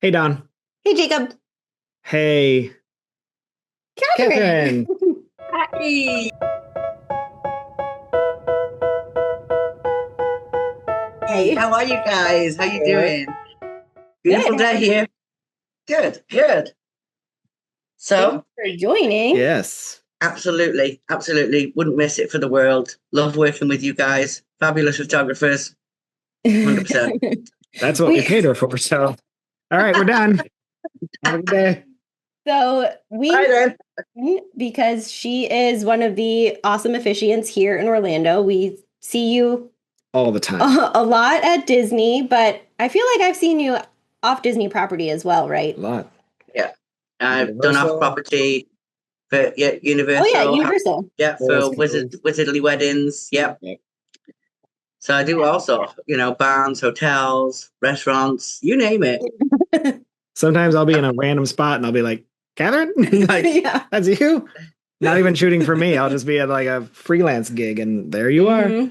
Hey, Don. Hey, Jacob. Hey, Catherine. Catherine. Hey, Hey. how are you guys? How you Good. doing? Good. Beautiful How day are you? here. Good, good. Thanks So, for joining. Yes, absolutely, absolutely. Wouldn't miss it for the world. Love working with you guys. Fabulous photographers. 100%. that's what we we paid her for. So, all right, we're done. Have a good day. so we Bye then. because she is one of the awesome officiants here in Orlando. We see you All the time. a lot at Disney, but I feel like I've seen you off Disney property as well, A right? lot. Yeah. I've done off Universal. property for Oh yeah, Universal. Universal. Yeah, Wars for Cove. Wizardly Weddings. Yep. Yep. So I do all sorts, barns, hotels, restaurants, you name it. Sometimes I'll be in a random spot and I'll be like, Catherine? Like, Yeah. that's you? Not even shooting for me. I'll just be at like a freelance gig and there you are. hmm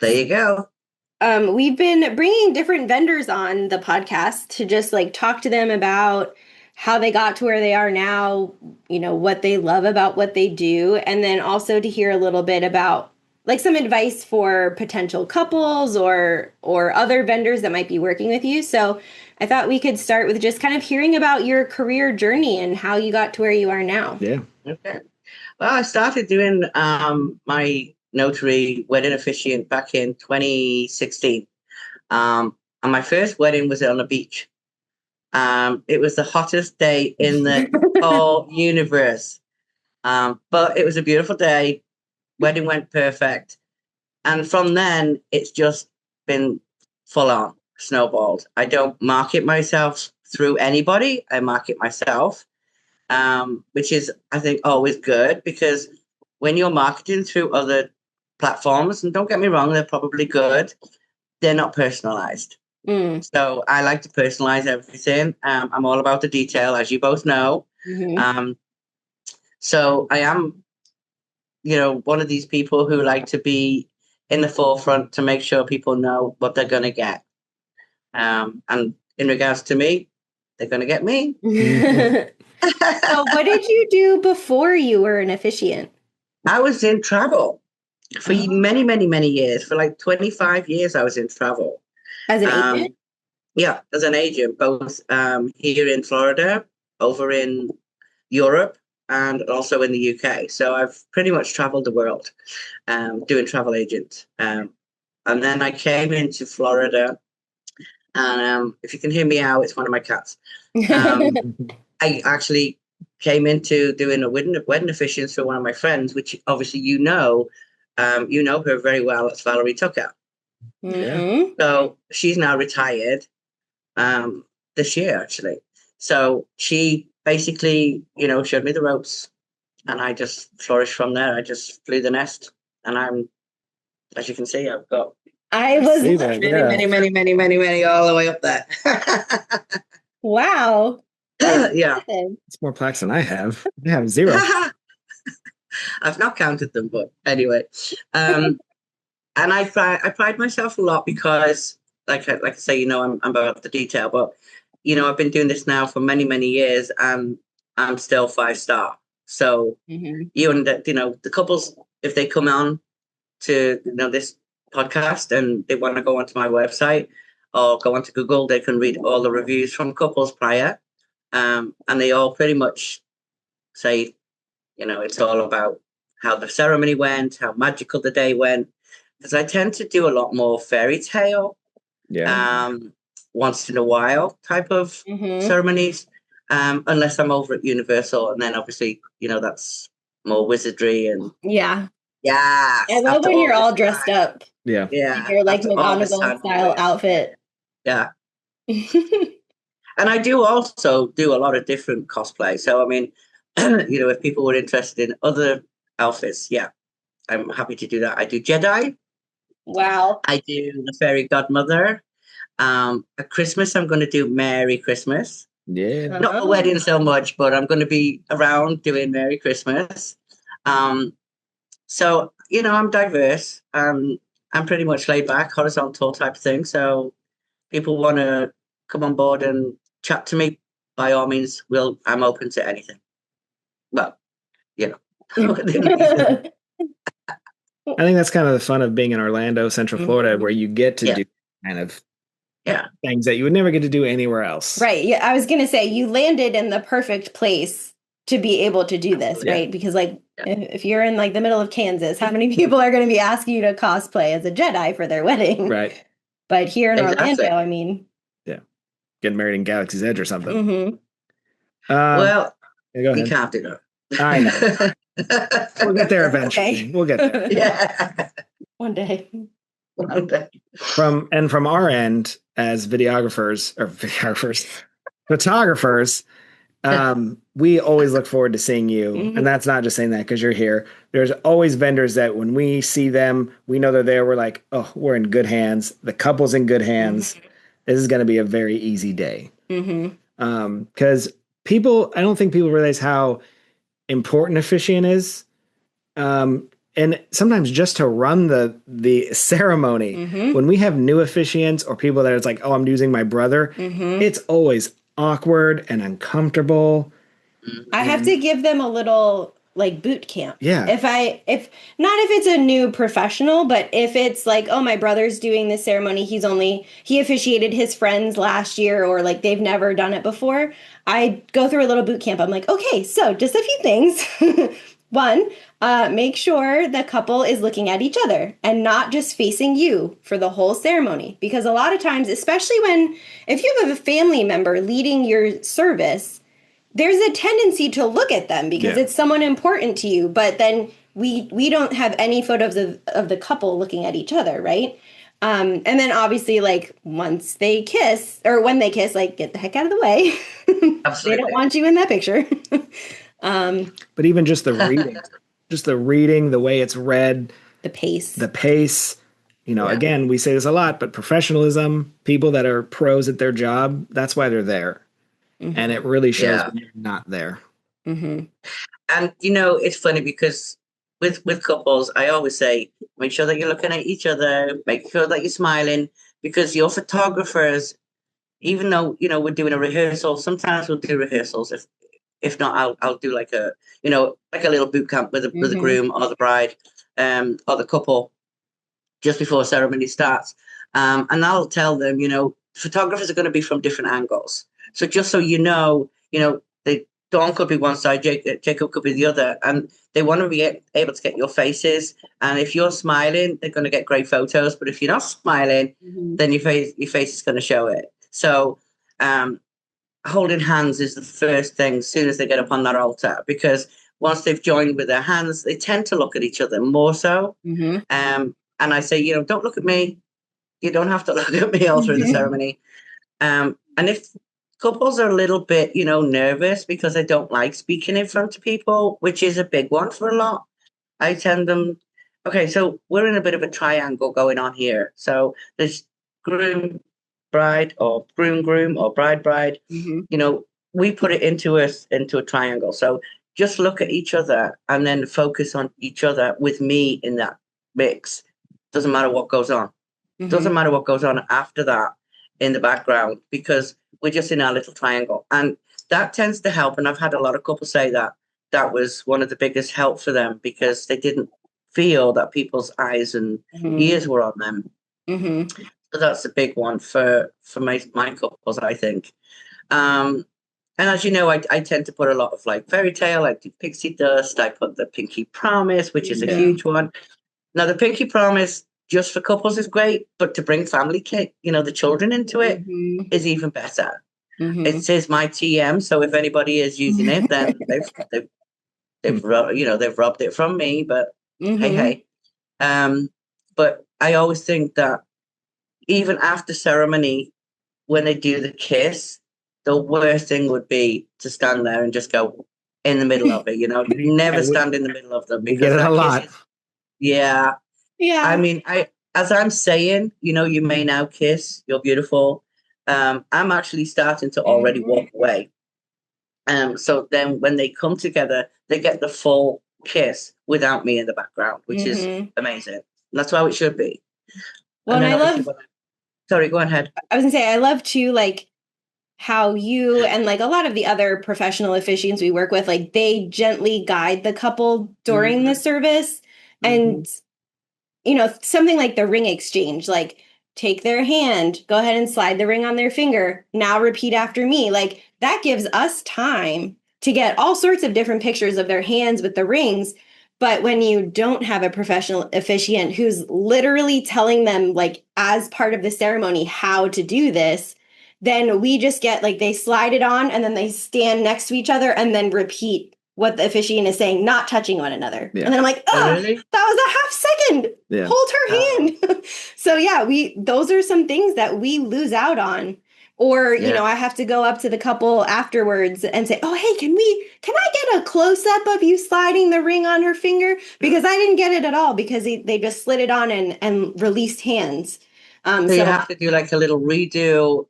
There you go. We've been bringing different vendors on the podcast to just like talk to them about how they got to where they are now, what they love about what they do, and then also to hear a little bit about like some advice for potential couples or other vendors that might be working with you. So I thought we could start with just kind of hearing about your career journey and how you got to where you are now. Yeah. Okay. Well, I started doing my notary wedding officiant back in 2016. And my first wedding was on a beach. It was the hottest day in the whole universe. But it was a beautiful day. Wedding went perfect. And from then, it's just been full on snowballed. I don't market myself through anybody, I market myself, which is, I think, always good because when you're marketing through other platforms, and don't get me wrong, they're probably good, they're not personalized. Mm. So I like to personalize everything. I'm all about the detail, as you both know. hmm Um, so I am, one of these people who like to be in the forefront to make sure people know what they're going to get. And in regards to me, they're going to get me. So, what did you do before you were an officiant? I was in travel for Oh, many, many, many years. For like 25 years, I was in travel. as an agent? Um, yeah, as an agent, both here in Florida, over in Europe, and also in the UK. So I've pretty much traveled the world doing travel agent. And then I came into Florida, and if you can hear me out, it's one of my cats. Um, I actually came into doing a wedding officiance for one of my friends, which obviously you know her very well. It's Valerie Tucker. Yeah. hmm So she's now retired um, this year, actually. So she basically, showed me the ropes, and I just flourished from there. I just flew the nest, and as you can see, I've got I I was, see that. many, Yeah. many, many, many, many, many, all the way up there. wow. That's Yeah. impressive. It's more plaques than I have. I have zero. I've not counted them, but anyway. Um, and I pride myself a lot because, like I say, I'm about the detail, but I've been doing this now for many, many years, and I'm still 5 star. So hmm the couples, if they come on to this podcast and they want to go onto my website or go onto Google, they can read all the reviews from couples prior, and they all pretty much say, it's all about how the ceremony went, how magical the day went. Because I tend to do a lot more fairy tale, Yeah. um, once in a while type of hmm ceremonies, unless I'm over at Universal, and then obviously, that's more wizardry and Yeah. I yes, love after when all you're this all dressed time, up Yeah. in yeah, your like after all this McGonagall time doing style this, outfit. yeah. And I do also do a lot of different cosplay. So I mean, if people were interested in other outfits, yeah, I'm happy to do that. I do Jedi. Wow. I do the fairy godmother. At Christmas, I'm going to do Merry Christmas. Yeah. Not for Oh. wedding so much, but I'm going to be around doing Merry Christmas. Um, so I'm diverse. I'm pretty much laid back, horizontal type thing. So people want to come on board and chat to me, by all means. I'm open to anything. Well, you know. I think that's kind of the fun of being in Orlando, Central Florida, where you get to do kind of things that you would never get to do anywhere else. Right. Yeah. I was going to say you landed in the perfect place to be able to do this, right? Because if you're in like the middle of Kansas, how many people are going to be asking you to cosplay as a Jedi for their wedding? Right. But here in Orlando, I mean, getting married in Galaxy's Edge or something. Mm-hmm. Well, go ahead. You can't do that. I know. We'll get there eventually. Okay. We'll get there. Yeah. One day. From our end as photographers, we always look forward to seeing you. Mm-hmm. And that's not just saying that because you're here. There's always vendors that when we see them, we know they're there. We're like, oh, we're in good hands. The couple's in good hands. Mm-hmm. This is going to be a very easy day. Because I don't think people realize how important officiant is. And sometimes just to run the ceremony, when we have new officiants or people that it's like, oh, I'm using my brother, it's always awkward and uncomfortable. I have to give them a little like boot camp. Yeah. If it's a new professional, but if it's like, oh, my brother's doing this ceremony, he officiated his friends last year, or like they've never done it before, I go through a little boot camp. I'm like, okay, so just a few things. One, make sure the couple is looking at each other and not just facing you for the whole ceremony. Because a lot of times, especially if you have a family member leading your service, there's a tendency to look at them because it's someone important to you. But then we don't have any photos of the couple looking at each other, right? And then obviously, like, once they kiss, or when they kiss, like, get the heck out of the way. Absolutely. They don't want you in that picture. But even just the reading, the way it's read, the pace, again, we say this a lot, but professionalism, people that are pros at their job, that's why they're there. And it really shows when you're not there. And, it's funny because with couples, I always say, make sure that you're looking at each other, make sure that you're smiling, because your photographers, even though, we're doing a rehearsal, sometimes we'll do rehearsals. If not, I'll do like a little boot camp with the groom or the bride, or the couple just before ceremony starts. And I'll tell them, photographers are going to be from different angles. So just so Dawn could be one side, Jacob could be the other, and they want to be able to get your faces. And if you're smiling, they're going to get great photos. But if you're not smiling, then your face is going to show it. So holding hands is the first thing as soon as they get up on that altar, because once they've joined with their hands, they tend to look at each other more so. And I say, don't look at me. You don't have to look at me all through the ceremony. And if couples are a little bit, nervous because they don't like speaking in front of people, which is a big one for a lot, I tell them, okay, so we're in a bit of a triangle going on here. So there's groom, bride, or groom, or bride. We put it into a triangle. So just look at each other and then focus on each other with me in that mix. Doesn't matter what goes on. Doesn't matter what goes on after that in the background, because we're just in our little triangle. And that tends to help. And I've had a lot of couples say that was one of the biggest help for them, because they didn't feel that people's eyes and ears were on them. So that's a big one for my couples, I think. And as you know, I tend to put a lot of like fairy tale, I do pixie dust, I put the pinky promise, which is a huge one. Now, the pinky promise just for couples is great, but to bring family, the children into it is even better. It says my TM, so if anybody is using it, then they've robbed it from me. But hey. But I always think that even after ceremony, when they do the kiss, the worst thing would be to stand there and just go in the middle of it. Never stand in the middle of them, because get it a lot. Yeah. I mean, as I'm saying, you may now kiss. You're beautiful. I'm actually starting to already walk away. So then when they come together, they get the full kiss without me in the background, which is amazing. And that's how it should be. Well, and I love. Sorry, go ahead. I was gonna say, I love to like how you and like a lot of the other professional officiants we work with, like they gently guide the couple during the service. And, something like the ring exchange, like take their hand, go ahead and slide the ring on their finger. Now repeat after me. Like that gives us time to get all sorts of different pictures of their hands with the rings. But when you don't have a professional officiant who's literally telling them, like, as part of the ceremony, how to do this, then we just get like they slide it on and then they stand next to each other and then repeat what the officiant is saying, not touching one another. Yeah. And then I'm like, oh, really? That was a half second. Yeah. Hold her hand. So yeah, those are some things that we lose out on. Or, I have to go up to the couple afterwards and say, oh, hey, can I get a close up of you sliding the ring on her finger? Because I didn't get it at all because they just slid it on and released hands. So you have to do like a little redo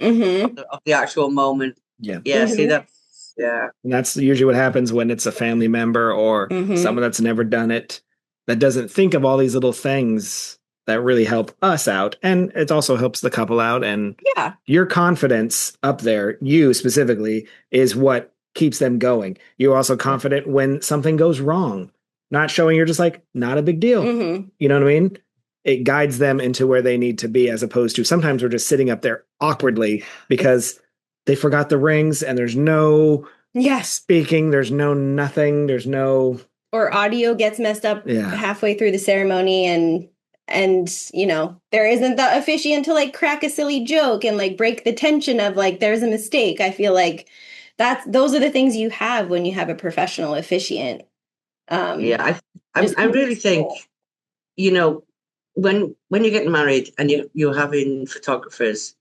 of the actual moment. Yeah. Yeah. See that. Yeah. And that's usually what happens when it's a family member or someone that's never done it, that doesn't think of all these little things that really help us out. And it also helps the couple out. And your confidence up there, you specifically, is what keeps them going. You're also confident when something goes wrong, not showing you're just like, not a big deal. You know what I mean? It guides them into where they need to be, as opposed to sometimes we're just sitting up there awkwardly because they forgot the rings and there's no speaking, there's no nothing, there's no... Or audio gets messed up halfway through the ceremony and there isn't the officiant to like crack a silly joke and like break the tension of like there's a mistake. I feel like those are the things you have when you have a professional officiant. I really think, when you're getting married and you're having photographers,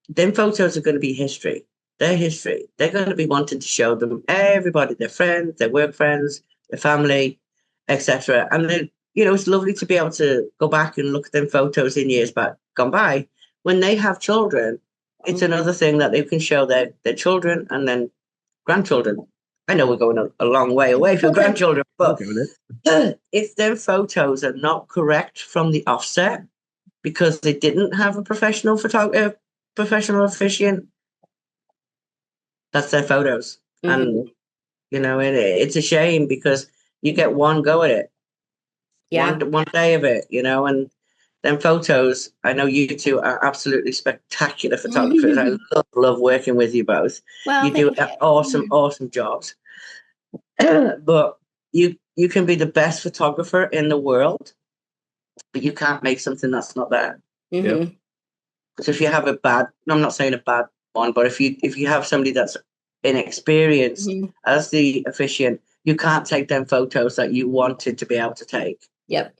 them photos are going to be history. They're history. They're going to be wanting to show them everybody, their friends, their work friends, their family, etc. And then, it's lovely to be able to go back and look at them photos in years back gone by. When they have children, it's another thing that they can show their children and then grandchildren. I know we're going a long way away from grandchildren, but if their photos are not correct from the offset because they didn't have a professional officiant, that's their photos. And, it's a shame because you get one go at it. Yeah. One day of it, and then photos. I know you two are absolutely spectacular photographers. I love working with you both. Well, you do awesome jobs. But you can be the best photographer in the world, but you can't make something that's not there. So if you have I'm not saying a bad one, but if you have somebody that's inexperienced as the officiant, you can't take them photos that you wanted to be able to take. Yep.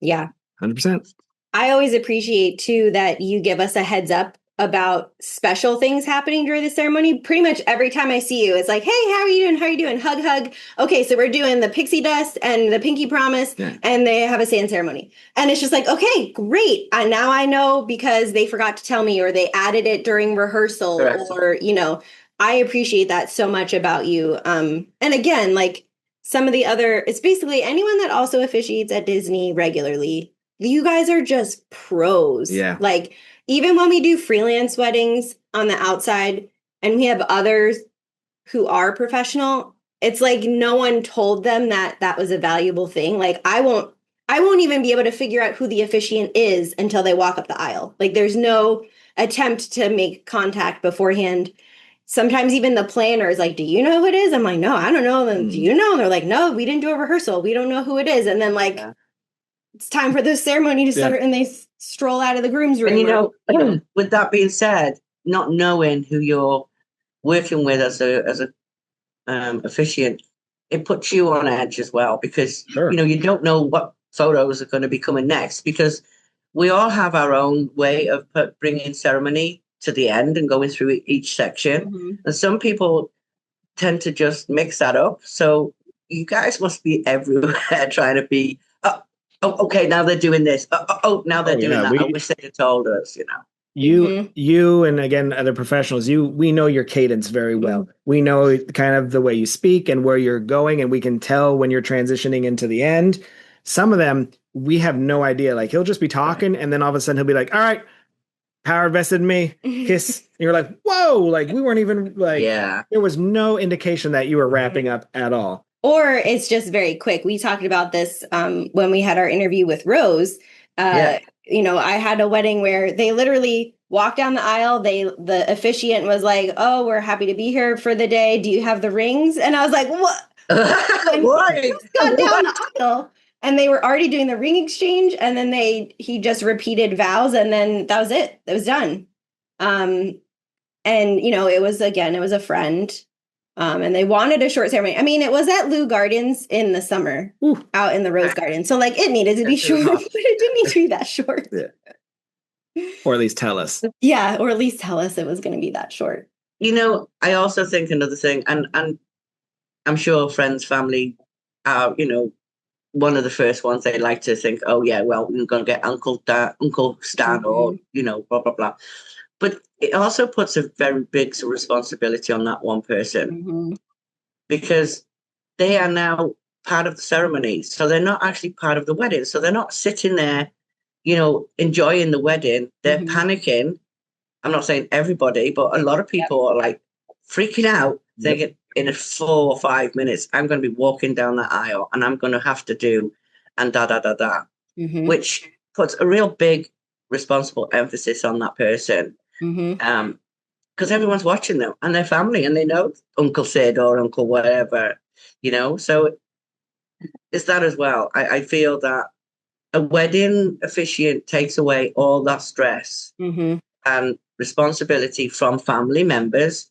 Yeah. 100%. I always appreciate too that you give us a heads up about special things happening during the ceremony. Pretty much every time I see you, it's like, hey, how are you doing? How are you doing? Hug, hug. Okay, so we're doing the pixie dust and the pinky promise, and they have a sand ceremony. And it's just like, okay, great. And now I know because they forgot to tell me or they added it during rehearsal. Correct. Or, I appreciate that so much about you. And again, like some of the other, it's basically anyone that also officiates at Disney regularly. You guys are just pros. Yeah. Like, even when we do freelance weddings on the outside and we have others who are professional, it's like no one told them that was a valuable thing. Like I won't even be able to figure out who the officiant is until they walk up the aisle. Like there's no attempt to make contact beforehand. Sometimes even the planner is like, do you know who it is? I'm like, no, I don't know. Then do you know? And they're like, no, we didn't do a rehearsal. We don't know who it is. And then it's time for the ceremony to start and they stroll out of the groom's room. And with that being said, not knowing who you're working with as a officiant, it puts you on edge as well because you don't know what photos are going to be coming next because we all have our own way of bringing ceremony to the end and going through each section. And some people tend to just mix that up. So you guys must be everywhere trying to be, okay, now they're doing this. Now they're doing that. I wish they had told us, You and again, other professionals, we know your cadence very well. We know kind of the way you speak and where you're going, and we can tell when you're transitioning into the end. Some of them, we have no idea. Like he'll just be talking and then all of a sudden he'll be like, all right, power vested in me, kiss you're like, whoa, like we weren't even like, Yeah. there was no indication that you were wrapping up at all. Or it's just very quick. We talked about this when we had our interview with Rose. Yeah. You know, I had a wedding where they literally walked down the aisle. The officiant was like, "Oh, we're happy to be here for the day. Do you have the rings?" And I was like, "What?" And What? he just got down the aisle, and they were already doing the ring exchange, and then he just repeated vows, and then that was it. It was done. And you know, it was a friend. And they wanted a short ceremony. I mean, it was at Lou Gardens in the summer, out in the Rose Garden. So like it needed to be short, but it didn't need to be that short. Yeah. Or at least tell us. Yeah, or at least tell us it was going to be that short. You know, I also think another thing, and I'm sure friends, family, you know, one of the first ones they like to think, oh yeah, well, we're going to get Uncle Stan, or you know, blah blah blah. But it also puts a very big responsibility on that one person, because they are now part of the ceremony, so they're not actually part of the wedding. So they're not sitting there, you know, enjoying the wedding. They're panicking. I'm not saying everybody, but a lot of people are like freaking out, thinking in 4 or 5 minutes, I'm going to be walking down that aisle and I'm going to have to do and da da da da, which puts a real big responsible emphasis on that person. Because everyone's watching them and their family, and they know Uncle Sid or Uncle whatever, you know. So it's that as well. I feel that a wedding officiant takes away all that stress and responsibility from family members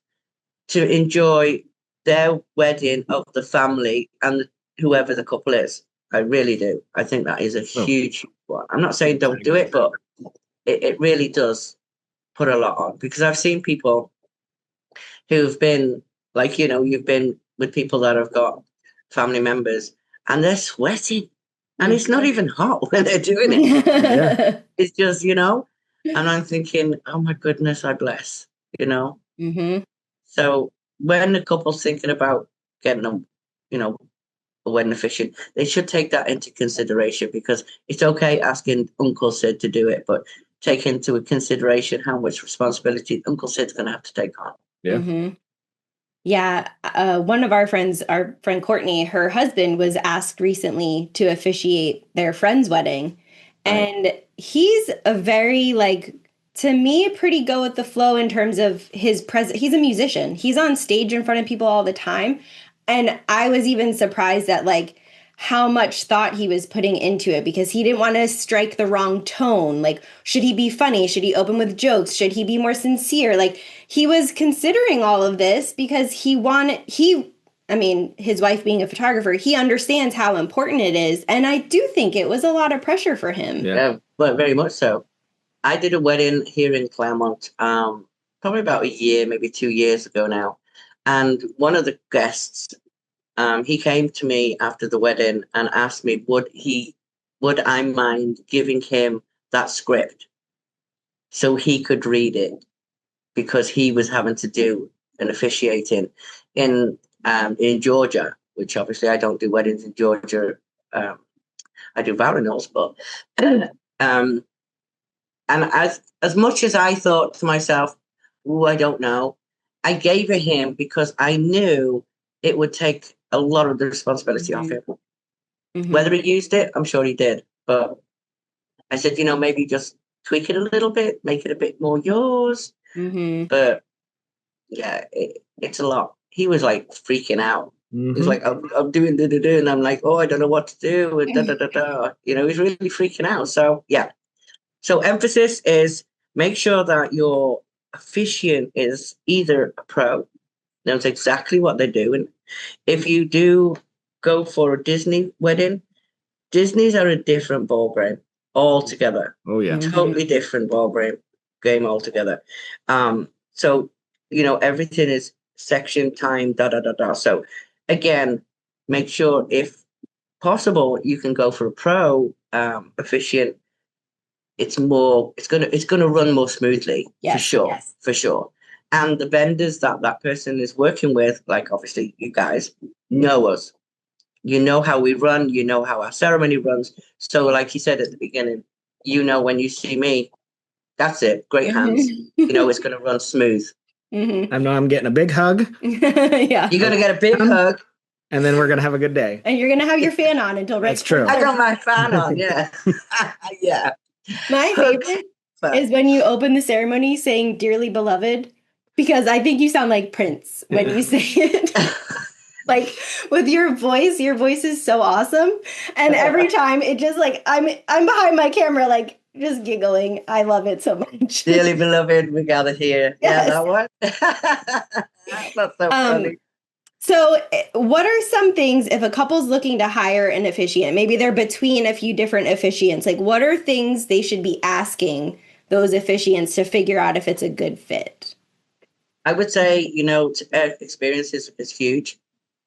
to enjoy their wedding of the family and whoever the couple is. I really do. I think that is a huge one. I'm not saying don't do it, but it really does put a lot on, because I've seen people who've been like, you know, you've been with people that have got family members and they're sweating and it's not even hot when they're doing it. It's just, you know, and I'm thinking, oh my goodness, I bless, you know. So when the couple's thinking about getting a, you know, a wedding officiant, they should take that into consideration, because it's okay asking Uncle Sid to do it, but take into consideration how much responsibility Uncle Sid's going to have to take on. Yeah. Yeah. One of our friends, our friend Courtney, her husband was asked recently to officiate their friend's wedding. And he's a very, like, to me, pretty go with the flow in terms of his presence. He's a musician. He's on stage in front of people all the time. And I was even surprised at like how much thought he was putting into it, because he didn't want to strike the wrong tone. Like, should he be funny? Should he open with jokes? Should he be more sincere? Like, he was considering all of this because I mean, his wife being a photographer, he understands how important it is. And I do think it was a lot of pressure for him. Yeah, but very much so. I did a wedding here in Claremont, probably about a year, maybe 2 years ago now. And one of the guests, he came to me after the wedding and asked me, would I mind giving him that script so he could read it, because he was having to do an officiating in Georgia, which obviously I don't do weddings in Georgia. I do Varinals, but and as much as I thought to myself, oh, I don't know, I gave it him because I knew it would take a lot of the responsibility off him. Whether he used it, I'm sure he did. But I said, you know, maybe just tweak it a little bit, make it a bit more yours. But yeah, it's a lot. He was like freaking out. He's like, I'm doing da-da-da, and I'm like, oh, I don't know what to do, and da-da-da-da. You know, he's really freaking out. So yeah. So emphasis is make sure that your officiant is either a pro, knows exactly what they're doing. If you do go for a Disney wedding, Disney's are a different ballgame altogether. Oh yeah. Totally different game altogether. So, you know, everything is section, time, da da da da. So again, make sure if possible you can go for a pro officiant. It's gonna run more smoothly, for sure. And the vendors that person is working with, like obviously you guys know us, you know how we run, you know how our ceremony runs. So like you said at the beginning, you know, when you see me, That's it. Great hands. You know, it's going to run smooth. Mm-hmm. I know I'm getting a big hug. Yeah. You're going to get a big hug. And then we're going to have a good day. And you're going to have your fan on until right. That's true. I got my fan on, yeah. Yeah. My favorite is when you open the ceremony saying "Dearly Beloved," because I think you sound like Prince when you say it. Like with your voice is so awesome. And every time it just like I'm behind my camera like just giggling. I love it so much. Dearly beloved, we gather here. Yes. Yeah, that one. That's so funny. So what are some things if a couple's looking to hire an officiant, maybe they're between a few different officiants, like what are things they should be asking those officiants to figure out if it's a good fit? I would say, you know, experience is huge.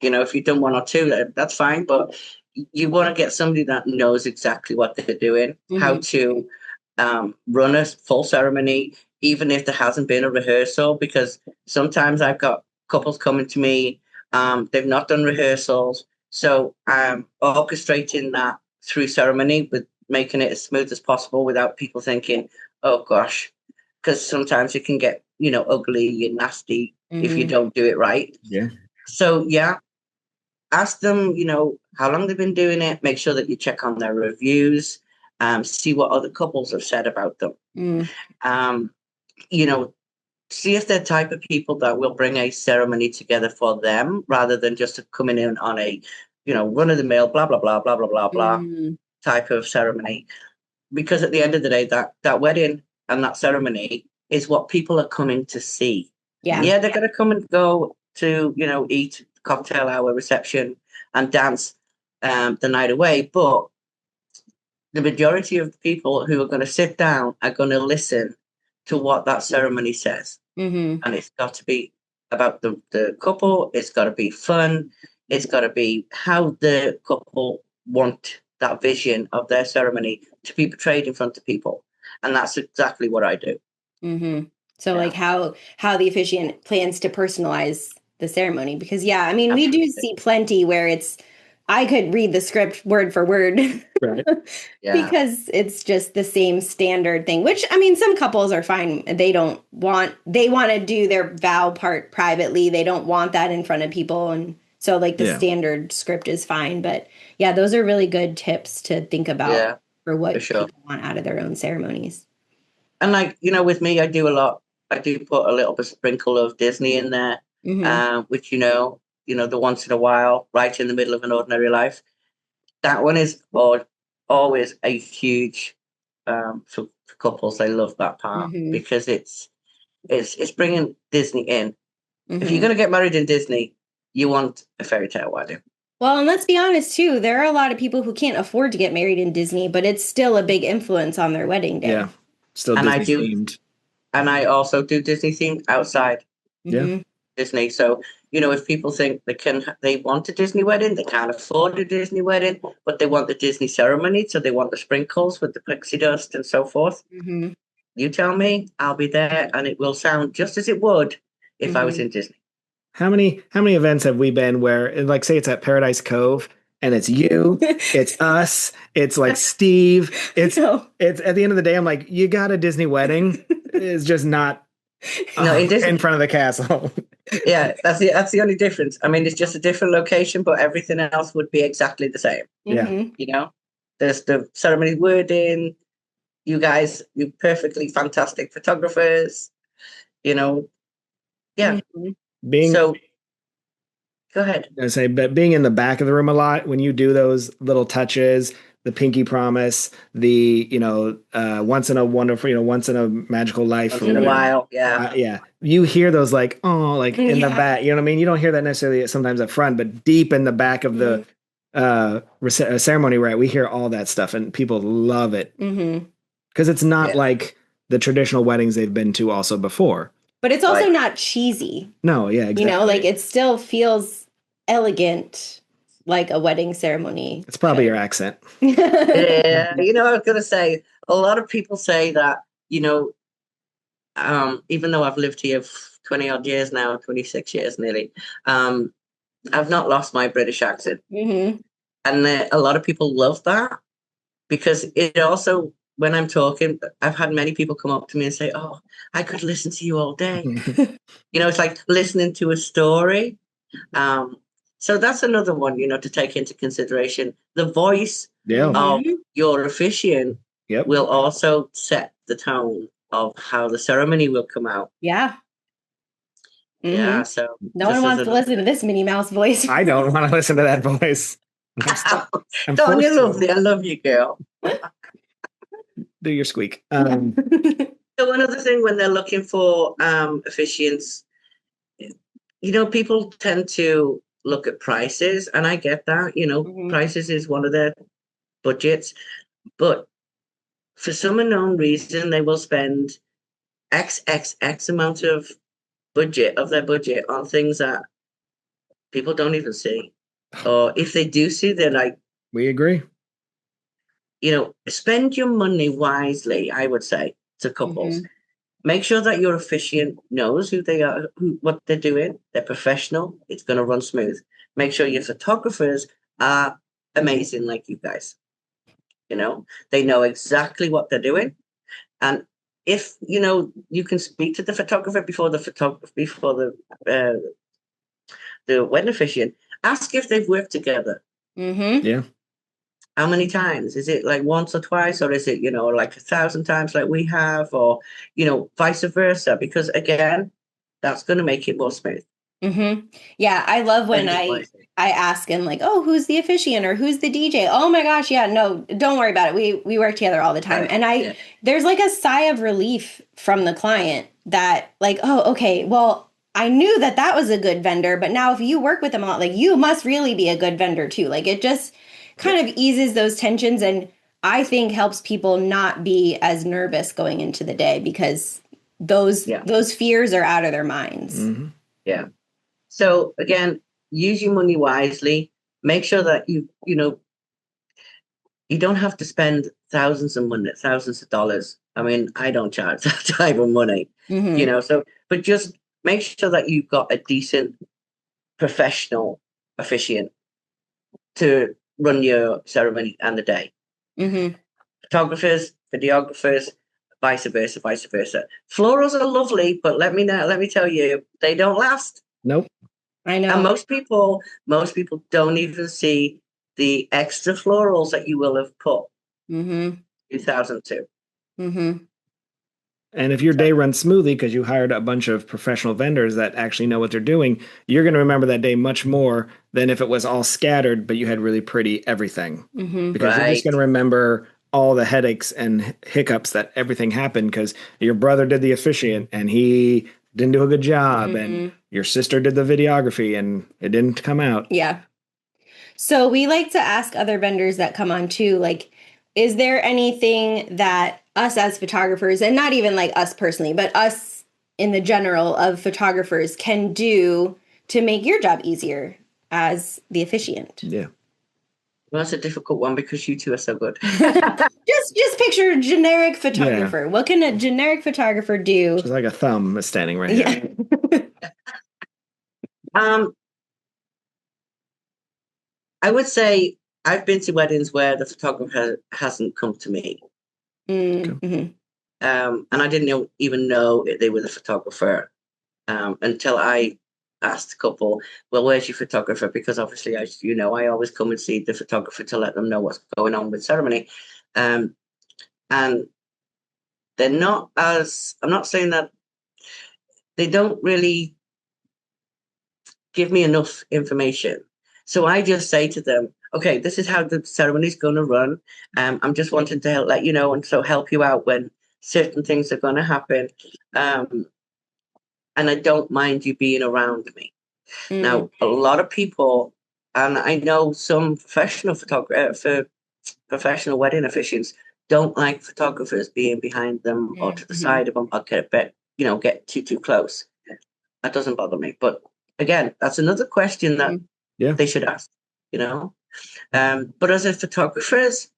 You know, if you've done one or two, that's fine. But you want to get somebody that knows exactly what they're doing, how to run a full ceremony, even if there hasn't been a rehearsal, because sometimes I've got couples coming to me, they've not done rehearsals. So I'm orchestrating that through ceremony with making it as smooth as possible without people thinking, oh gosh, because sometimes it can get, you know, ugly and nasty if you don't do it right. Yeah. So, yeah, ask them, you know, how long they've been doing it. Make sure that you check on their reviews, see what other couples have said about them. You know, see if they're the type of people that will bring a ceremony together for them rather than just coming in on a, you know, run of the mill, blah, blah, blah, blah, blah, blah, blah type of ceremony. Because at the end of the day, that wedding and that ceremony is what people are coming to see. Yeah, they're going to come and go to, you know, eat, cocktail hour, reception, and dance the night away. But the majority of the people who are going to sit down are going to listen to what that ceremony says. And it's got to be about the couple. It's got to be fun. It's got to be how the couple want that vision of their ceremony to be portrayed in front of people. And that's exactly what I do. So like how the officiant plans to personalize the ceremony, because I mean, we do see plenty where I could read the script word for word, right? Because it's just the same standard thing, which I mean, some couples are fine. They want to do their vow part privately. They don't want that in front of people. And so like the standard script is fine. But those are really good tips to think about for what people want out of their own ceremonies. And like, you know, with me, I do put a little bit sprinkle of Disney in there, which, you know, the once in a while, right in the middle of an ordinary life. That one is always a huge, for couples, they love that part because it's bringing Disney in. If you're going to get married in Disney, you want a fairy tale wedding. Well, and let's be honest, too. There are a lot of people who can't afford to get married in Disney, but it's still a big influence on their wedding day. Yeah, still Disney themed. And I also do Disney themed outside. Yeah. Disney. So, you know, if people think they want a Disney wedding, they can't afford a Disney wedding, but they want the Disney ceremony, so they want the sprinkles with the pixie dust and so forth. You tell me, I'll be there, and it will sound just as it would if I was in Disney. How many events have we been where, like, say it's at Paradise Cove, and it's you, it's us, it's like Steve, it's at the end of the day, I'm like, you got a Disney wedding, it's just not in front of the castle. Yeah, that's the only difference. I mean, it's just a different location, but everything else would be exactly the same. Yeah. You know, there's the ceremony wording. You guys, you're perfectly fantastic photographers. You know, yeah. Go ahead. I say, but being in the back of the room a lot, when you do those little touches, the pinky promise, the, you know, once in a wonderful, you know, once in a magical life. Once in a while, yeah. You hear those like, oh, like in the back, you know what I mean? You don't hear that necessarily sometimes up front, but deep in the back of the ceremony, right? We hear all that stuff and people love it. Because it's not like the traditional weddings they've been to also before. But it's also not cheesy. No, yeah, exactly. You know, like it still feels elegant, like a wedding ceremony. It's probably your accent. Yeah, you know, I was going to say, a lot of people say that, you know, even though I've lived here 20 odd years now, 26 years nearly, I've not lost my British accent. And a lot of people love that because it also when I'm talking, I've had many people come up to me and say, "Oh, I could listen to you all day." It's like listening to a story. Um, so that's another one, to take into consideration. The voice Yeah. of your officiant Yep. will also set the tone of how the ceremony will come out. Yeah. Yeah. So no one wants to listen to this Minnie Mouse voice. I don't want to listen to that voice. Don't you lovely? I love you, girl. Do your squeak. So another thing when they're looking for officiants, people tend to look at prices, and I get that. Prices is one of their budgets, but for some unknown reason, they will spend X amount of their budget on things that people don't even see. Or if they do see, they're like, we agree. Spend your money wisely, I would say, to couples. Make sure that your officiant knows who they are, what they're doing. They're professional. It's going to run smooth. Make sure your photographers are amazing like you guys. They know exactly what they're doing. And if, you can speak to the photographer before the wedding officiant, ask if they've worked together. Yeah. How many times? Is it like once or twice, or is it, like 1,000 times like we have, or, vice versa? Because again, that's going to make it more smooth. Yeah, I love when I ask and like, oh, who's the officiant or who's the DJ? Oh my gosh, yeah, no, don't worry about it. We work together all the time. And there's like a sigh of relief from the client that like, oh, okay, well, I knew that was a good vendor, but now if you work with them a lot, like you must really be a good vendor too. Like it just kind of eases those tensions, and I think helps people not be as nervous going into the day because those fears are out of their minds. Yeah. So again, use your money wisely. Make sure that you don't have to spend thousands of dollars. I mean, I don't charge that type of money, but just make sure that you've got a decent professional officiant to run your ceremony and the day. Photographers, videographers, vice versa. Florals are lovely, but let me tell you, they don't last. Nope. I know. And most people don't even see the extra florals that you will have put. 2002. And if your day runs smoothly because you hired a bunch of professional vendors that actually know what they're doing, you're going to remember that day much more than if it was all scattered, but you had really pretty everything. Because you're just going to remember all the headaches and hiccups that everything happened because your brother did the officiant and he didn't do a good job, and your sister did the videography and it didn't come out. Yeah. So we like to ask other vendors that come on too, like, is there anything that us as photographers, and not even like us personally, but us in the general of photographers can do to make your job easier as the officiant? Yeah. Well, that's a difficult one because you two are so good. just picture a generic photographer. Yeah. What can a generic photographer do? Just like a thumb is standing right here. I would say I've been to weddings where the photographer hasn't come to me. And I didn't even know they were the photographer until I asked a couple, well, where's your photographer? Because obviously, I always come and see the photographer to let them know what's going on with ceremony. And they're not as, I'm not saying that they don't really give me enough information. So I just say to them, okay, this is how the ceremony is going to run. I'm just wanting to let you know and so help you out when certain things are going to happen. And I don't mind you being around me. Now, a lot of people, and I know some professional photographers, professional wedding officiants don't like photographers being behind them or to the side of them or get too close. That doesn't bother me. But again, that's another question that they should ask, But as a photographers,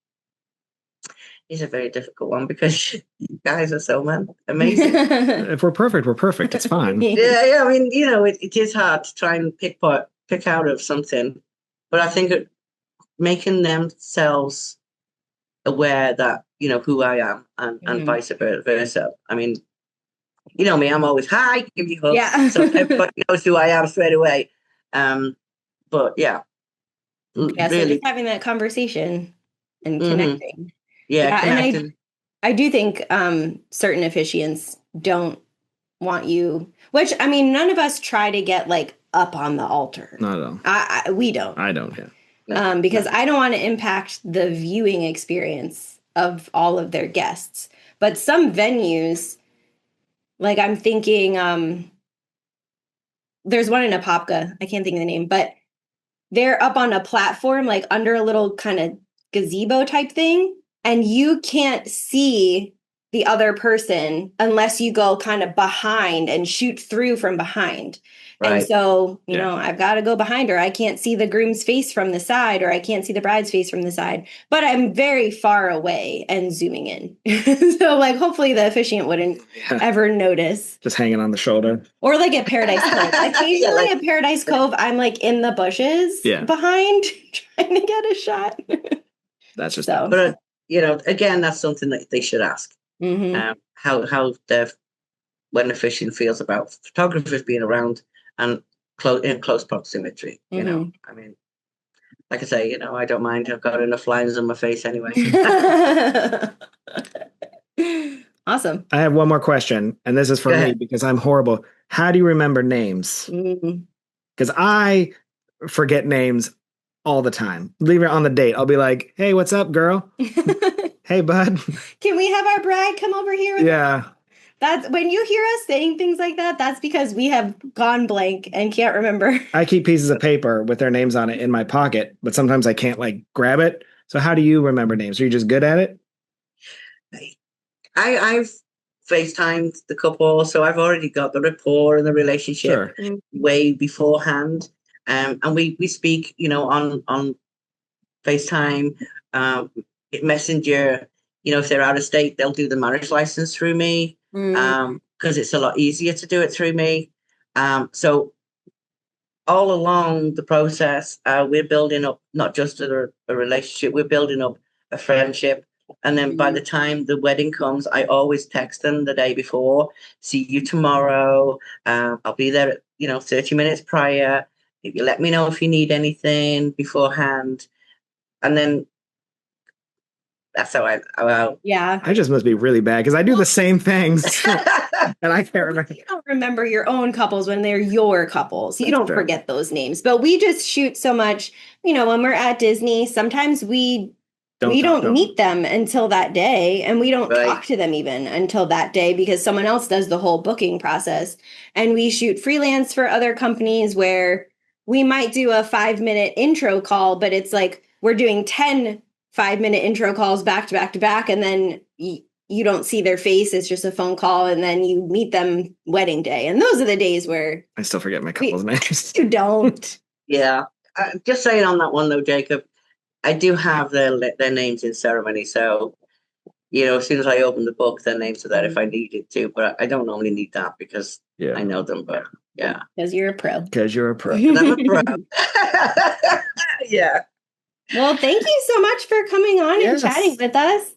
it's a very difficult one because you guys are so amazing. If we're perfect. It's fine. Yeah. I mean, it is hard to try and pick out of something, but I think making themselves aware that, who I am and vice versa. I mean, you know me, I'm always, hi, give you hugs. Yeah. So everybody knows who I am straight away. But yeah. Yeah, so Really. just having that conversation and connecting. Yeah, connecting. And I do think certain officiants don't want you, which, I mean, none of us try to get like up on the altar. Not at all. We don't. I don't, yeah. Because I don't want to impact the viewing experience of all of their guests. But some venues, like I'm thinking, there's one in Apopka, I can't think of the name, but they're up on a platform, like under a little kind of gazebo type thing, and you can't see the other person unless you go kind of behind and shoot through from behind. Right. And so, you know, I've got to go behind her. I can't see the groom's face from the side, or I can't see the bride's face from the side, but I'm very far away and zooming in. So like, hopefully the officiant wouldn't ever notice. Just hanging on the shoulder. Or like at Paradise Cove. Occasionally at Paradise Cove, I'm like in the bushes behind trying to get a shot. That's just so. But, again, that's something that they should ask. How when officiant feels about photographers being around and in close proximity. I mean, like I say, I don't mind. I've got enough lines on my face anyway. Awesome. I have one more question, and this is for me because I'm horrible. How do you remember names? Because I forget names all the time. Leave it on the date. I'll be like, "Hey, what's up, girl? Hey, bud. Can we have our bride come over here?" That's when you hear us saying things like that, that's because we have gone blank and can't remember. I keep pieces of paper with their names on it in my pocket, but sometimes I can't grab it. So how do you remember names? Are you just good at it? I've FaceTimed the couple, so I've already got the rapport and the relationship way beforehand. And we speak, on FaceTime, Messenger. If they're out of state, they'll do the marriage license through me. Because it's a lot easier to do it through me. So all along the process, we're building up not just a relationship, we're building up a friendship. And then by the time the wedding comes, I always text them the day before, see you tomorrow. I'll be there at, 30 minutes prior. If you let me know if you need anything beforehand. And then that's how I just must be really bad because I do the same things and I can't remember. You don't remember your own couples when they're your couples. You don't forget those names, but we just shoot so much. When we're at Disney, sometimes we don't meet them until that day, and we don't talk to them even until that day because someone else does the whole booking process. And we shoot freelance for other companies where we might do a 5-minute intro call, but it's like we're doing 10 5-minute intro calls back to back to back, and then you don't see their face. It's just a phone call, and then you meet them wedding day. And those are the days where I still forget my couple's names. You don't. Yeah. Just saying on that one though, Jacob, I do have their names in ceremony. So, as soon as I open the book, their names are there if I needed to. But I don't normally need that because I know them. But yeah. Because you're a pro. Because you're a pro. And I'm a pro. Yeah. Well, thank you so much for coming on and chatting with us.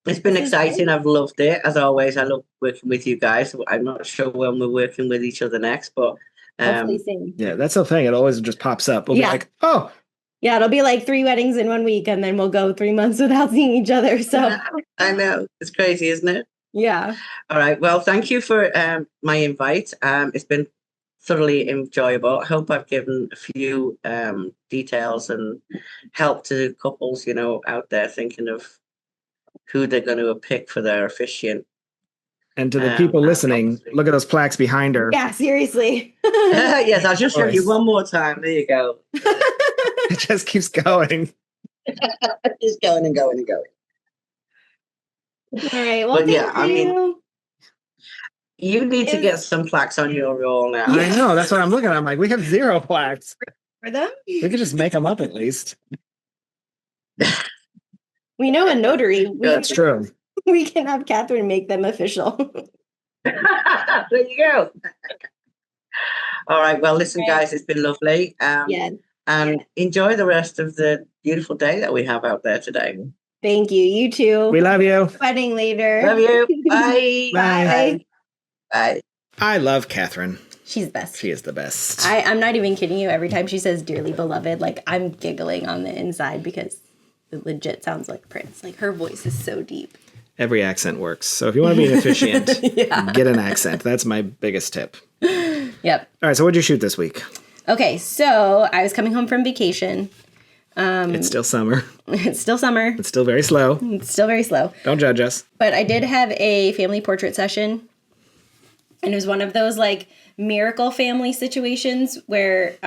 It's been exciting. I've loved it. As always, I love working with you guys. I'm not sure when we're working with each other next, but hopefully soon. Yeah, that's the thing. It always just pops up. We'll be like, oh. Yeah, it'll be like 3 weddings in 1 week, and then we'll go 3 months without seeing each other. So I know. It's crazy, isn't it? Yeah. All right. Well, thank you for my invite. It's been thoroughly enjoyable. I hope I've given a few details and help to couples, out there thinking of who they're going to pick for their officiant. And to the people listening, look at those plaques behind her. Yeah, seriously. Yes, I'll just show you one more time. There you go. It just keeps going. It's going and going and going. All right. Well, thank you. You need to get some plaques on your wall now. I know. That's what I'm looking at. I'm like, we have 0 plaques. For them? We could just make them up at least. We know a notary. That's true. We can have Katherine make them official. There you go. All right. Well, listen, guys, it's been lovely. And enjoy the rest of the beautiful day that we have out there today. Thank you. You too. We love you. Wedding later. Love you. Bye. Bye. Bye. I love Katherine. She's the best. She is the best. I'm not even kidding you. Every time she says dearly beloved, like I'm giggling on the inside because it legit sounds like Prince. Like her voice is so deep. Every accent works. So if you want to be an officiant, get an accent. That's my biggest tip. Yep. All right. So what'd you shoot this week? Okay. So I was coming home from vacation. It's still summer. It's still summer. It's still very slow. It's still very slow. Don't judge us. But I did have a family portrait session. And it was one of those like miracle family situations where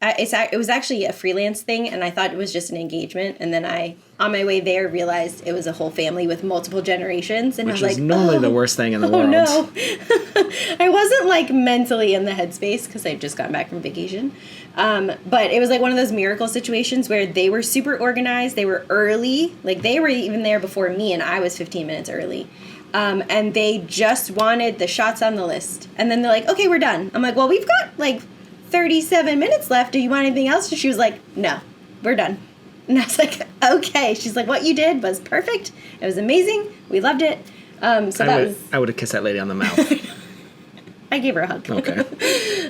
it was actually a freelance thing, and I thought it was just an engagement, and then I, on my way there, realized it was a whole family with multiple generations, and Which I was is like, normally the worst thing in the world. no. I wasn't like mentally in the headspace because I'd just gotten back from vacation. But it was like one of those miracle situations where they were super organized, they were early, like they were even there before me, and I was 15 minutes early. And they just wanted the shots on the list. And then they're like, okay, we're done. I'm like, well, we've got like 37 minutes left. Do you want anything else? And she was like, no, we're done. And I was like, okay. She's like, what you did was perfect. It was amazing. We loved it. I would have kissed that lady on the mouth. I gave her a hug. Okay.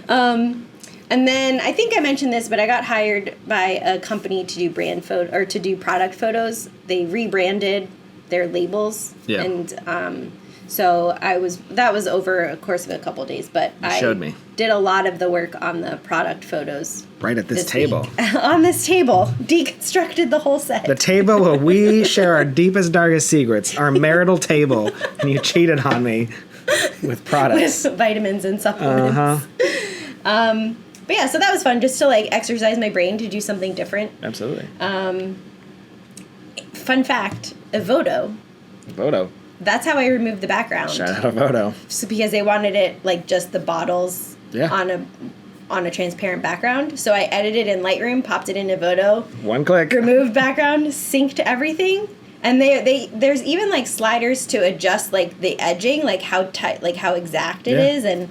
And then I think I mentioned this, but I got hired by a company to do to do product photos. They rebranded their labels. Yeah. And so that was over a course of a couple of days, but I showed me. Did a lot of the work on the product photos. Right at this table. On this table. Deconstructed the whole set. The table where we share our deepest, darkest secrets, our marital table, and you cheated on me with products. With vitamins and supplements. But yeah, so that was fun, just to like exercise my brain to do something different. Absolutely. Fun fact, Voto. That's how I removed the background. Shout out Voto. So because they wanted it like just the bottles on a transparent background. So I edited in Lightroom, popped it into Voto. One click. Removed background, synced everything. And there's even like sliders to adjust like the edging, like how tight, like how exact it is, and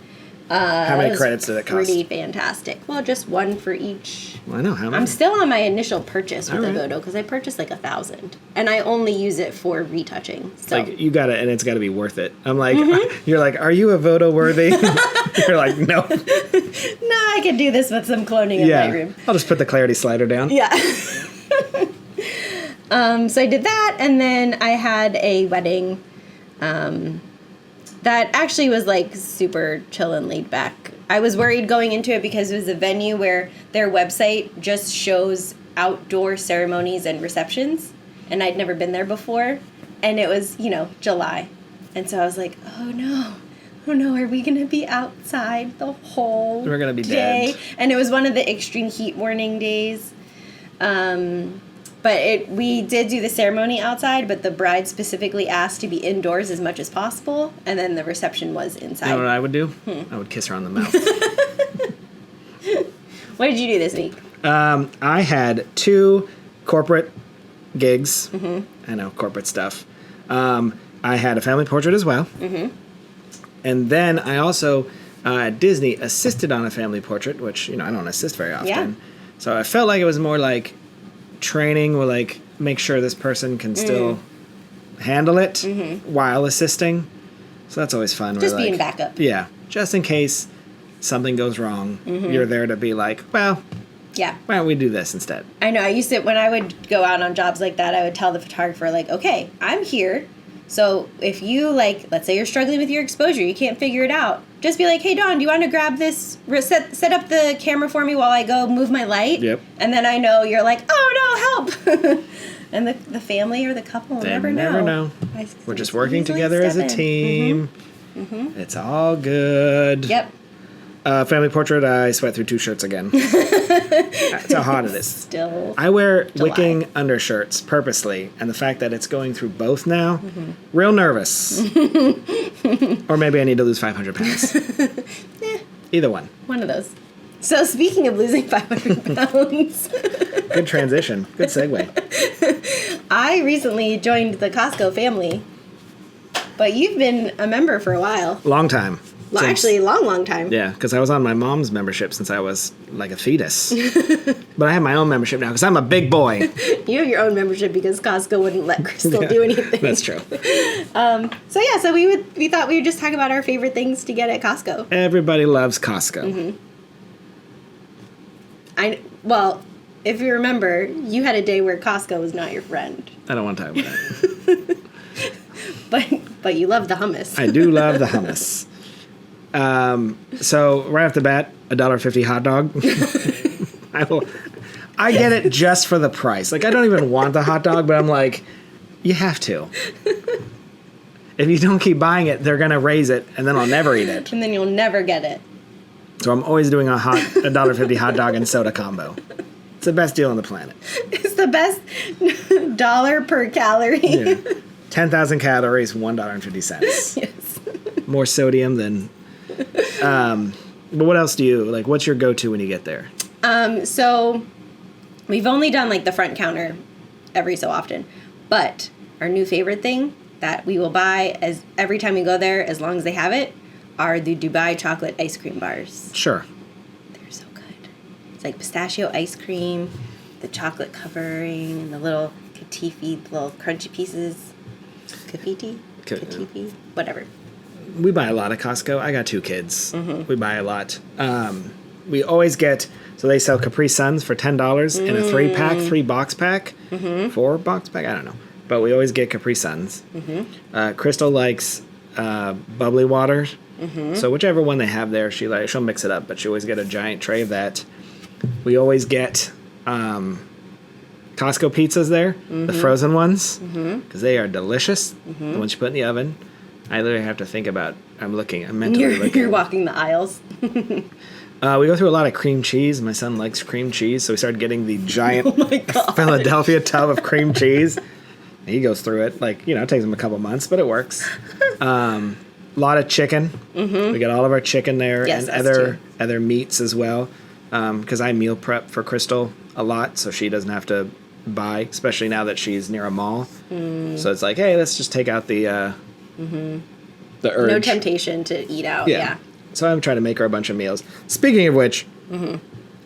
how many credits did it cost? Pretty fantastic. Well, just one for each. Well, I know how many. I'm still on my initial purchase with the right. Voto because I purchased like 1,000, and I only use it for retouching. So like you got it, and it's got to be worth it. I'm like, you're like, are you a Voto worthy? You're like, no. No, I could do this with some cloning in my room. I'll just put the clarity slider down. Yeah. So I did that, and then I had a wedding. That actually was like super chill and laid back. I was worried going into it because it was a venue where their website just shows outdoor ceremonies and receptions, and I'd never been there before, and it was, July. And so I was like, oh no, are we going to be outside the whole We're going to be day? dead. And it was one of the extreme heat warning days. But we did do the ceremony outside, but the bride specifically asked to be indoors as much as possible, and then the reception was inside. You know what I would do? I would kiss her on the mouth. What did you do this week? I had 2 corporate gigs. I know, corporate stuff. I had a family portrait as well. And then I also, at Disney, assisted on a family portrait, which, I don't assist very often. Yeah. So I felt like it was more like training will like make sure this person can still handle it while assisting. So that's always fun. Just being backup. Yeah. Just in case something goes wrong, you're there to be like, well, yeah, why don't we do this instead? I know. I used to, when I would go out on jobs like that, I would tell the photographer, like, okay, I'm here. So if you, like, let's say you're struggling with your exposure, you can't figure it out, just be like, hey, Dawn, do you want to grab this, set up the camera for me while I go move my light? Yep. And then I know you're like, oh, no, help. And the family or the couple will never know. We're just working together as a team. It's all good. Yep. Family portrait, I sweat through 2 shirts again. That's how hot it is. Still I wear July. wicking undershirts purposely, and the fact that it's going through both now, real nervous. Or maybe I need to lose 500 pounds. Either one. One of those. So speaking of losing 500 pounds. Good transition. Good segue. I recently joined the Costco family, but you've been a member for a while. Long time. Actually, long time. Yeah, because I was on my mom's membership since I was like a fetus. But I have my own membership now because I'm a big boy. You have your own membership because Costco wouldn't let Crystal do anything. That's true. So we thought we would just talk about our favorite things to get at Costco. Everybody loves Costco. Well, if you remember, you had a day where Costco was not your friend. I don't want to talk about that. But you love the hummus. I do love the hummus. So right off the bat, $1.50 hot dog. I get it just for the price. Like, I don't even want the hot dog, but I'm like, you have to. If you don't keep buying it, they're gonna raise it, and then I'll never eat it. And then you'll never get it. So I'm always doing a $1.50 hot dog and soda combo. It's the best deal on the planet. It's the best dollar per calorie. Yeah. 10,000 calories, $1.50. Yes. More sodium than. But what else do you like? What's your go-to when you get there? So we've only done like the front counter every so often, but our new favorite thing that we will buy as every time we go there, as long as they have it, are the Dubai chocolate ice cream bars. Sure. They're so good. It's like pistachio ice cream, the chocolate covering, and the little katifi, little crunchy pieces. Katifi? Whatever. We buy a lot at Costco. I got 2 kids. We buy a lot. We always get, so they sell Capri Suns for $10 in a 3-pack, 3-box pack, 4-box pack, I don't know. But we always get Capri Suns. Crystal likes bubbly water. So whichever one they have there, she'll mix it up, but she always get a giant tray of that. We always get Costco pizzas there, the frozen ones, because they are delicious. The ones you put in the oven. I literally have to think about. I'm mentally looking. You're walking the aisles. We go through a lot of cream cheese. My son likes cream cheese, so we started getting the giant Philadelphia tub of cream cheese. He goes through it. It takes him a couple months, but it works. A lot of chicken. We get all of our chicken there, yes, and other meats as well. Because I meal prep for Crystal a lot, so she doesn't have to buy, especially now that she's near a mall. So it's like, hey, let's just take out the urge. No temptation to eat out. Yeah. So I'm trying to make her a bunch of meals. Speaking of which,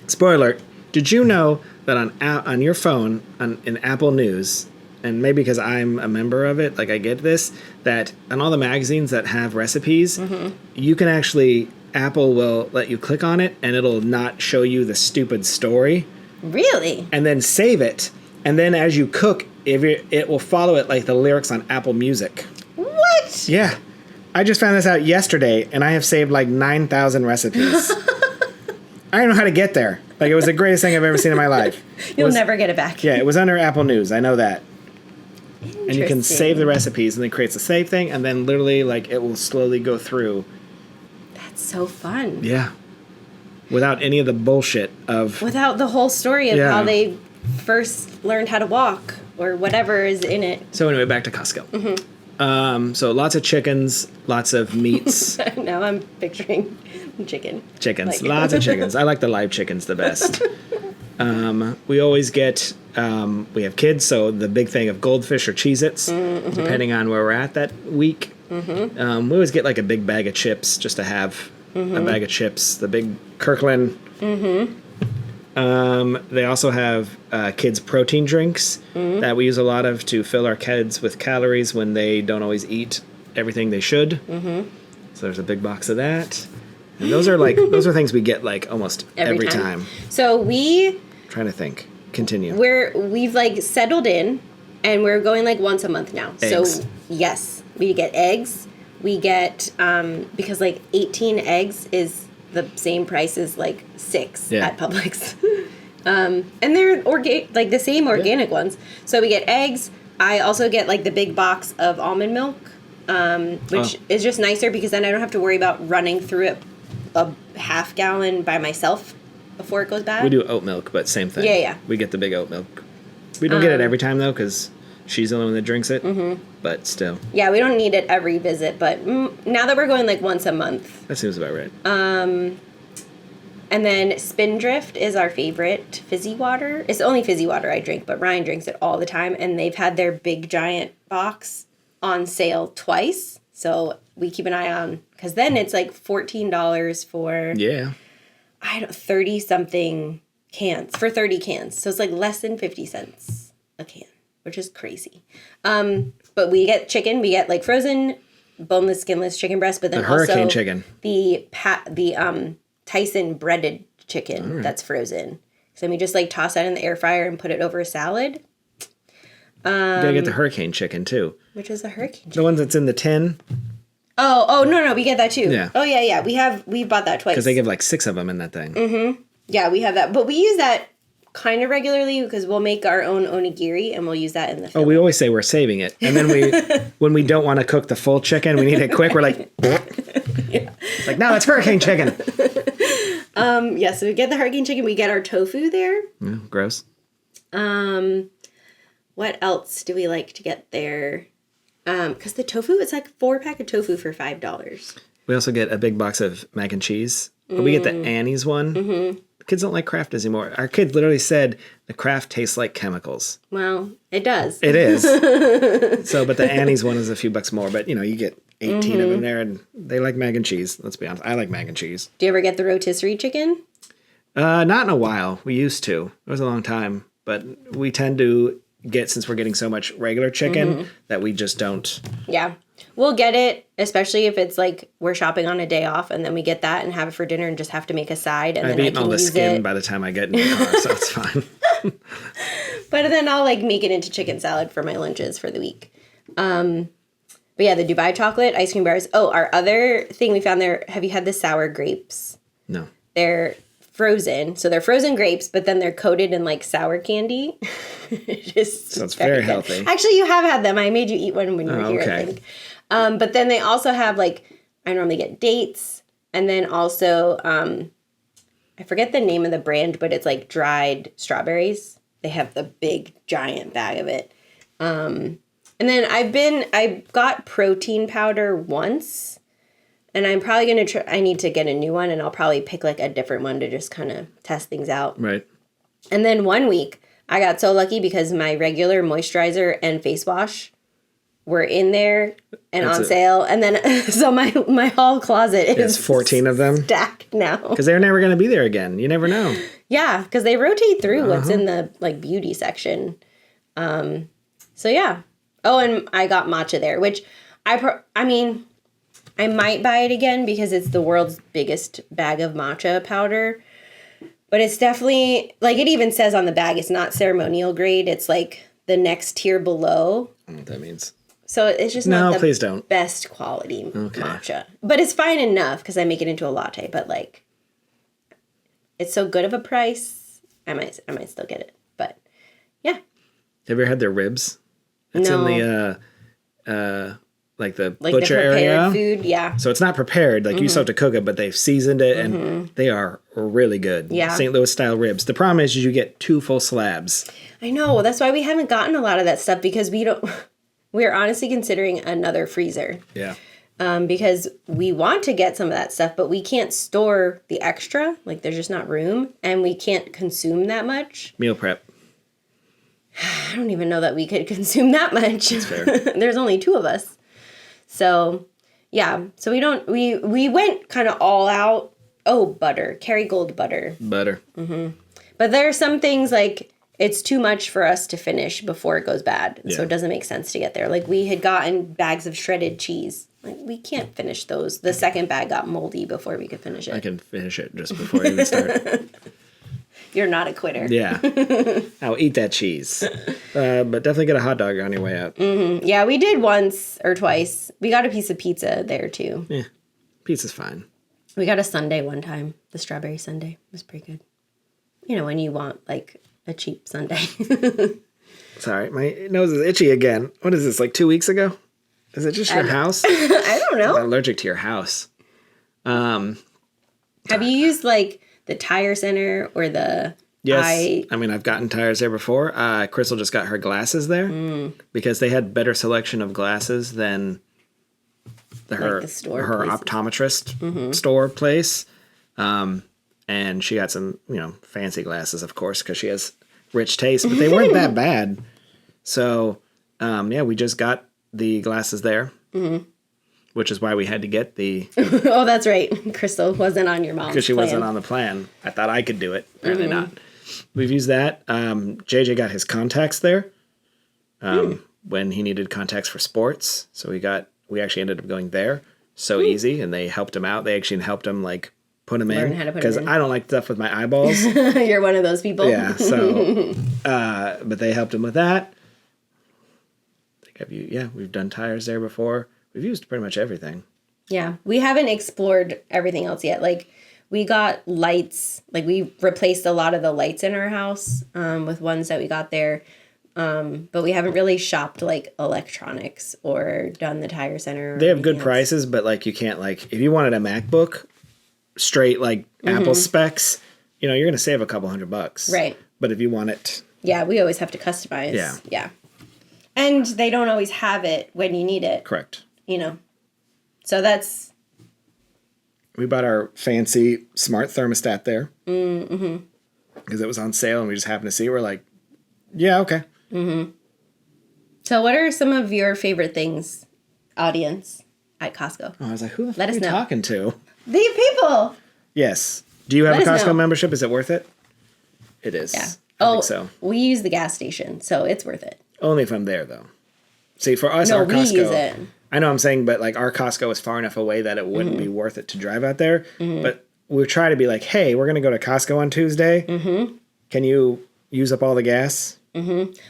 spoiler, did you know that on your phone, in Apple News, and maybe because I'm a member of it, I get this, that on all the magazines that have recipes, you can actually, Apple will let you click on it, and it'll not show you the stupid story. Really? And then save it, and then as you cook, it will follow it like the lyrics on Apple Music. What? Yeah. I just found this out yesterday, and I have saved 9,000 recipes. I don't know how to get there. It was the greatest thing I've ever seen in my life. You'll never get it back. Yeah, it was under Apple News. I know that. And you can save the recipes, and it creates a save thing, and then literally, it will slowly go through. That's so fun. Yeah. Without any of the bullshit of... Without the whole story of how they first learned how to walk, or whatever is in it. So anyway, back to Costco. So lots of chickens, lots of meats. Now I'm picturing chicken. Chickens, lots of chickens. I like the live chickens the best. We always get, we have kids, so the big thing of goldfish or Cheez-Its, depending on where we're at that week. We always get a big bag of chips just to have a bag of chips, the big Kirkland. They also have kids' protein drinks that we use a lot of to fill our kids with calories when they don't always eat everything they should. So there's a big box of that. And those are things we get almost every time. So Trying to think. Continue. We've settled in, and we're going once a month now. Eggs. So yes, we get eggs. We get because 18 eggs is the same price as 6 at Publix. And they're the same organic ones. So we get eggs. I also get the big box of almond milk, which is just nicer because then I don't have to worry about running through it a half gallon by myself before it goes bad. We do oat milk, but same thing. Yeah. We get the big oat milk. We don't get it every time though, because she's the only one that drinks it. But still. Yeah, we don't need it every visit, but now that we're going once a month. That seems about right. And then Spindrift is our favorite fizzy water. It's the only fizzy water I drink, but Ryan drinks it all the time. And they've had their big giant box on sale twice. So we keep an eye on, because then it's $14 for 30-something cans for 30 cans. So it's like less than 50 cents a can, which is crazy. But we get chicken. We get like frozen, boneless, skinless chicken breast, but then the hurricane also chicken. the Tyson breaded chicken that's frozen. So then we just like toss that in the air fryer and put it over a salad. You gotta get the hurricane chicken too. Which is the hurricane chicken? The one that's in the tin. Oh, no, we get that too. Yeah. Oh, yeah. We've bought that twice. Because they give like 6 of them in that thing. Mm-hmm. Yeah, we have that. But we use that kind of regularly because we'll make our own onigiri and we'll use that in the film. Oh, we always say we're saving it. And then when we don't want to cook the full chicken, we need it quick, we're like, yeah. It's like, no, it's hurricane chicken. Yeah, so we get the hurricane chicken. We get our tofu there. Gross. What else do we like to get there? Because the tofu, it's like 4-pack of tofu for $5. We also get a big box of mac and cheese. But we get the Annie's one. Mm-hmm. Kids don't like Kraft anymore. Our kid literally said the Kraft tastes like chemicals. Well, it does. It is. So, but the Annie's one is a few bucks more. But, you get 18 of them there, and they like mac and cheese. Let's be honest. I like mac and cheese. Do you ever get the rotisserie chicken? Not in a while. We used to. It was a long time. But we tend to get, since we're getting so much regular chicken, that we just don't. Yeah. We'll get it, especially if it's like we're shopping on a day off and then we get that and have it for dinner and just have to make a side. And I've then eaten all the skin by the time I get in the car, so it's fine. But then I'll like make it into chicken salad for my lunches for the week. But yeah, the Dubai chocolate ice cream bars. Oh, our other thing we found there, have you had the sour grapes? No. They're frozen. So they're frozen grapes, but then they're coated in like sour candy. So it's very healthy. Actually, you have had them. I made you eat one when you were here, I think. But then they also have like, I normally get dates. And then also, I forget the name of the brand, but it's like dried strawberries. They have the big giant bag of it. And then I got protein powder once. And I'm probably going to I need to get a new one, and I'll probably pick like a different one to just kind of test things out. Right. And then one week, I got so lucky because my regular moisturizer and face wash were in there and on sale. And then, so my whole closet is 14 of them stacked now. Because they're never going to be there again. You never know. Yeah, because they rotate through what's in the like beauty section. So yeah. Oh, and I got matcha there, which I mean, I might buy it again because it's the world's biggest bag of matcha powder. But it's definitely, like it even says on the bag, it's not ceremonial grade. It's like the next tier below. I don't know what that means. So it's just not the please don't. best quality matcha. But it's fine enough because I make it into a latte. But like, it's so good of a price. I might still get it. But yeah. Have you ever had their ribs? It's in the like the butcher the prepared area. Food, yeah. So it's not prepared. Like you still have to cook it, but they've seasoned it and they are really good. Yeah. St. Louis style ribs. The problem is you get 2 full slabs. I know. That's why we haven't gotten a lot of that stuff because we're honestly considering another freezer. Yeah. Because we want to get some of that stuff, but we can't store the extra. Like there's just not room and we can't consume that much. Meal prep. I don't even know that we could consume that much. That's fair. There's only 2 of us. So, yeah. So we went kind of all out. Oh, butter. Kerrygold butter. Butter. Mm-hmm. But there are some things like it's too much for us to finish before it goes bad. Yeah. So it doesn't make sense to get there. Like we had gotten bags of shredded cheese. Like we can't finish those. The second bag got moldy before we could finish it. I can finish it just before I even start. You're not a quitter. Yeah. I'll eat that cheese. But definitely get a hot dog on your way out. Mm-hmm. Yeah, we did once or twice. We got a piece of pizza there, too. Yeah. Pizza's fine. We got a sundae one time. The strawberry sundae was pretty good. You know, when you want, like, a cheap sundae. Sorry, my nose is itchy again. What is this, like 2 weeks ago? Is it just your house? I don't know. I'm allergic to your house. Have you used, like, the tire center or the... Yes. I mean, I've gotten tires there before. Crystal just got her glasses there because they had better selection of glasses than her optometrist store place. And she got some, fancy glasses, of course, because she has rich taste, but they weren't that bad. So, we just got the glasses there. Mm-hmm. Which is why we had to get the... Oh, that's right. Crystal wasn't on your mom's plan. Because she wasn't on the plan. I thought I could do it. Apparently not. We've used that. JJ got his contacts there when he needed contacts for sports. So we actually ended up going there. So easy, and they helped him out. They actually helped him like put him Learn in how to put 'em because in. I don't like stuff with my eyeballs. You're one of those people. Yeah. So, but they helped him with that. We've done tires there before. We've used pretty much everything. Yeah, we haven't explored everything else yet. Like, we got lights. Like, we replaced a lot of the lights in our house with ones that we got there. But we haven't really shopped, like, electronics or done the tire center. They have good prices, but, like, you can't, like, if you wanted a MacBook, straight, like, Apple specs, you're going to save a couple $100. Right. But if you want it... Yeah, we always have to customize. Yeah. And they don't always have it when you need it. Correct. So that's... We bought our fancy smart thermostat there. Mm-hmm. Because it was on sale and we just happened to see it. We're like, yeah, okay. Mm-hmm. So what are some of your favorite things, audience, at Costco? Oh, I was like, who the fuck Let are us you know. talking to? These people! Yes. Do you have Let a us Costco know. membership? Is it worth it? It is. Yeah. I think so. We use the gas station, so it's worth it. Only if I'm there, though. See, for us, No, our we Costco... use it. I know I'm saying, but like our Costco is far enough away that it wouldn't be worth it to drive out there. But we try to be like, hey, we're going to go to Costco on Tuesday. Can you use up all the gas?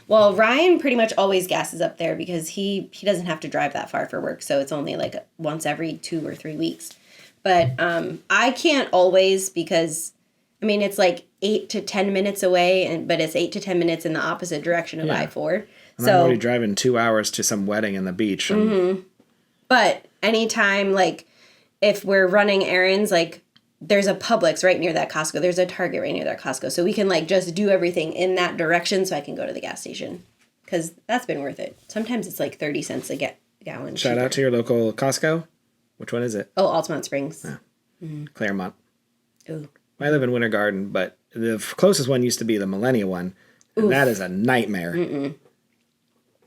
Well, Ryan pretty much always gasses up there because he doesn't have to drive that far for work, so it's only like once every 2 or 3 weeks. But I can't always because, I mean, it's like 8 to 10 minutes away, but it's 8 to 10 minutes in the opposite direction of I-4. And I'm already driving 2 hours to some wedding in the beach. But anytime, like, if we're running errands, like, there's a Publix right near that Costco. There's a Target right near that Costco. So we can, like, just do everything in that direction so I can go to the gas station. Because that's been worth it. Sometimes it's, like, 30 cents a gallon. Shout out to your local Costco. Which one is it? Oh, Altamont Springs. Claremont. Ooh. I live in Winter Garden, but the closest one used to be the Millennia one. And that is a nightmare.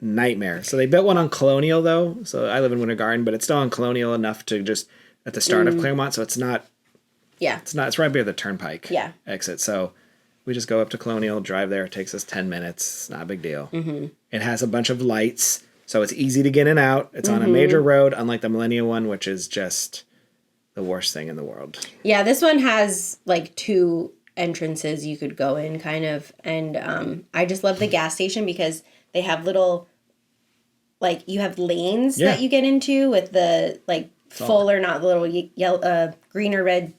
Nightmare. So they built one on Colonial, though. So I live in Winter Garden, but it's still on Colonial enough to just at the start of Claremont. So it's not... Yeah. It's right near the Turnpike Yeah. exit. So we just go up to Colonial, drive there. It takes us 10 minutes. It's not a big deal. It has a bunch of lights, so it's easy to get in and out. It's on a major road, unlike the Millennium one, which is just the worst thing in the world. Yeah, this one has, like, 2 entrances you could go in, kind of. And I just love the gas station because they have little... Like, you have lanes that you get into with the, like, full or not little yellow, green or red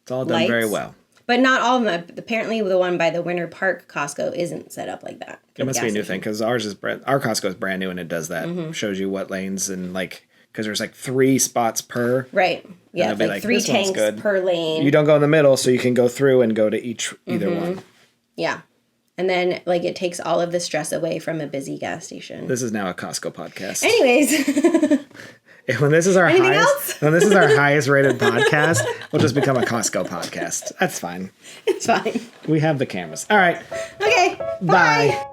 It's all done lights. very well. But not all of them. Apparently, the one by the Winter Park Costco isn't set up like that. It must be a new thing because our Costco is brand new and it does that. Shows you what lanes and, like, because there's, like, 3 spots per. Right. Yeah, it'll be like 3 this one's tanks good. per lane. You don't go in the middle, so you can go through and go to either one. Yeah. And then, like, it takes all of the stress away from a busy gas station. This is now a Costco podcast. Anyways. When this is our Anything highest, else? when this is our highest rated podcast, we'll just become a Costco podcast. That's fine. It's fine. We have the cameras. All right. Okay. Bye.